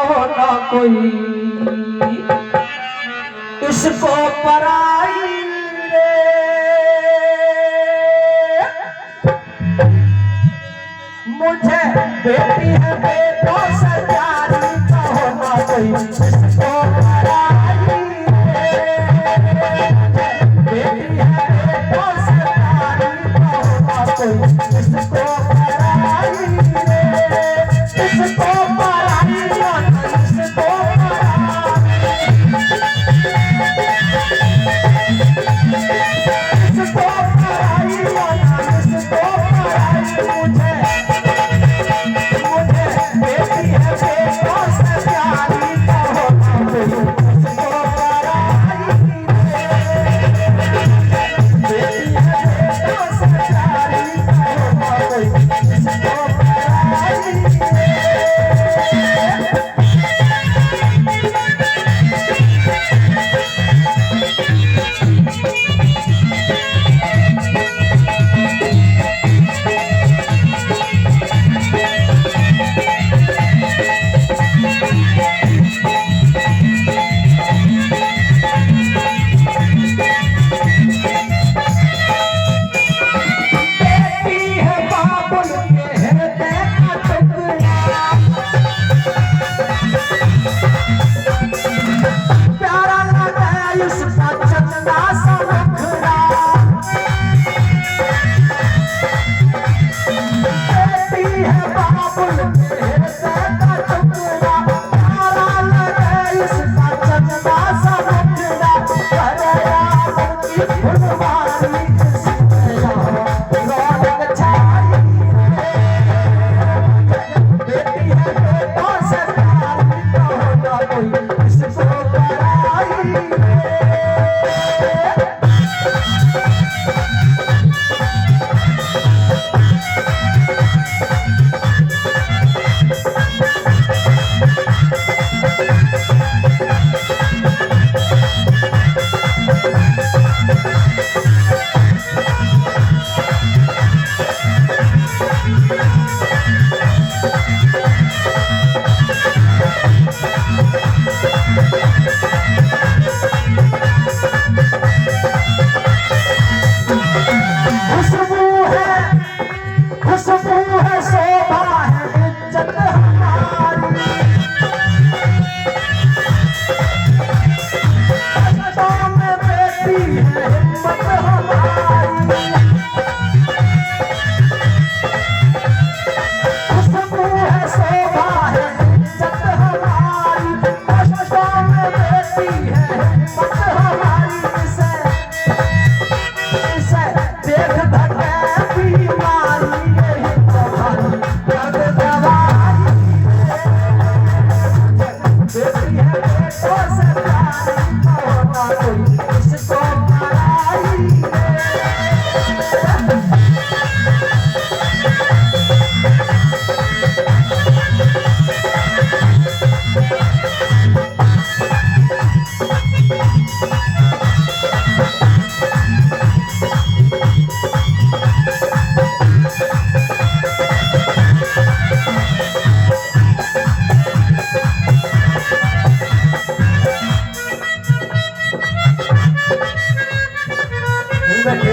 ना कोई इसको पराई रे। मुझे बेटी है बेटों से प्यारी कहो ना कोई इसको पराई रे। बेटी है बेटों से प्यारी कहो ना कोई इसको पराई रे। इसको पराई इसको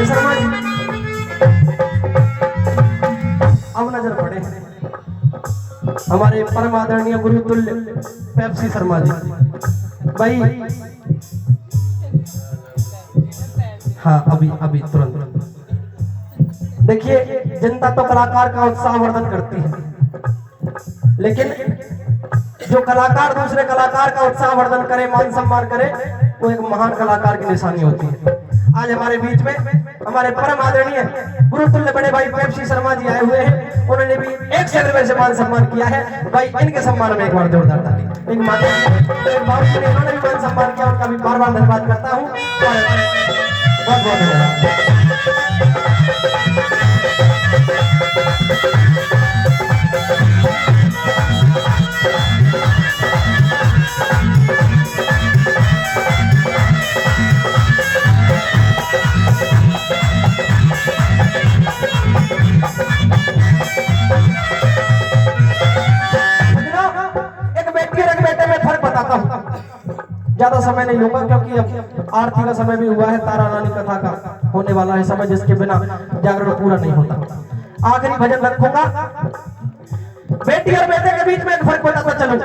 शर्मा जी अब नजर पड़े हमारे परम आदरणीय गुरुतुल्य पेप्सी शर्मा जी भाई। हाँ अभी अभी तुरंत देखिए, जनता तो कलाकार का उत्साह वर्धन करती है, लेकिन जो कलाकार दूसरे कलाकार का उत्साह वर्धन करे, मान सम्मान करे, वो एक महान कलाकार की निशानी होती है। आज हमारे बीच में हमारे परम आदरणीय गुरुतुल्य बड़े भाई पेप्सी शर्मा जी आए हुए हैं। उन्होंने भी एक क्षेत्र से मान सम्मान किया है। भाई इनके सम्मान में एक बार जोरदार ताली। एक माता उन्होंने भी मान सम्मान किया, उनका भी बार बार धन्यवाद करता हूँ। बहुत बहुत धन्यवाद। एक बेटी और एक ज्यादा समय नहीं लूंगा क्योंकि अब आरती का समय भी हुआ है, तारा रानी कथा का होने वाला है समय, जिसके बिना जागरण पूरा नहीं होता। आखिरी भजन रखूंगा। बेटी और बेटे के बीच में एक फर्क बताता चलूं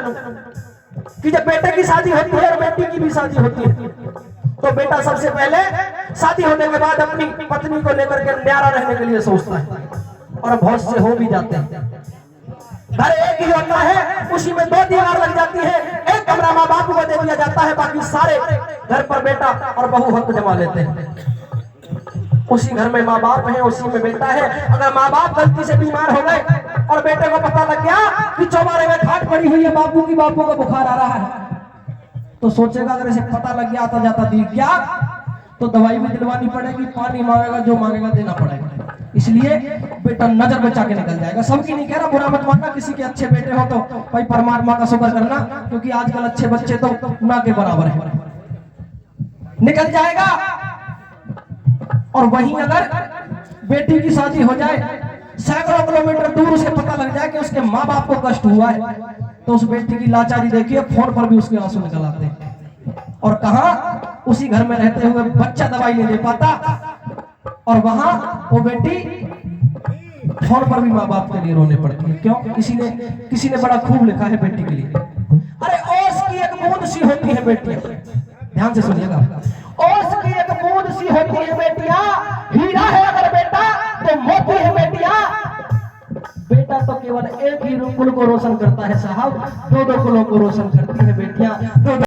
कि जब बेटे की शादी होती है और बेटी की भी शादी होती है तो बेटा सबसे पहले शादी होने के बाद अपनी पत्नी को लेकर के न्यारा रहने के लिए सोचता है, और बहुत से हो भी जाते हैं। घर एक ही होता है, उसी में 2 दीवार लग जाती है, एक कमरा माँ बाप को दे दिया जाता है, बाकी सारे घर पर बेटा और बहू हक जमा लेते हैं। उसी घर में माँ बाप है, उसी में बेटा है। अगर माँ बाप गलती से बीमार हो गए और बेटे को पता लग गया कि चौबारे में खाट पड़ी हुई है, बापू का बुखार आ रहा है, तो सोचेगा अगर इसे पता लग गया आता जाता दी क्या तो दवाई भी दिलवानी पड़ेगी, पानी मांगेगा, जो मांगेगा देना पड़ेगा। इसलिए बेटा नजर बचा के निकल जाएगा। सबकी नहीं कह रहा, बुरा मत मानना, किसी के अच्छे बेटे हो तो भाई परमात्मा का शुक्र करना, क्योंकि आजकल अच्छे बच्चे तो ना के बराबर है, निकल जाएगा। और वहीं अगर बेटी की शादी हो जाए, सैकड़ों किलोमीटर दूर उसे पता लग जाए कि उसके माँ बाप को कष्ट हुआ है, तो उस बेटी की लाचारी देखिए, फोन पर भी उसके आंसू निकल आते हैं। और कहां, उसी घर में रहते हुए बच्चा दवाई नहीं दे पाता, और वहां वो बेटी फोन पर भी माँ बाप के लिए रोने पड़ती है। क्यों? किसी ने बड़ा खूब लिखा है बेटी के लिए, अरे ओस की एक बूंद सी होती है बेटियां, ध्यान से सुनिएगा, ओस की एक बूंद सी होती है बेटियां, हीरा है अगर बेटा तो मोती है बेटियां। बेटा तो केवल एक ही कुल को रोशन करता है साहब, 2-2 कुलों को रोशन करती है बेटियां।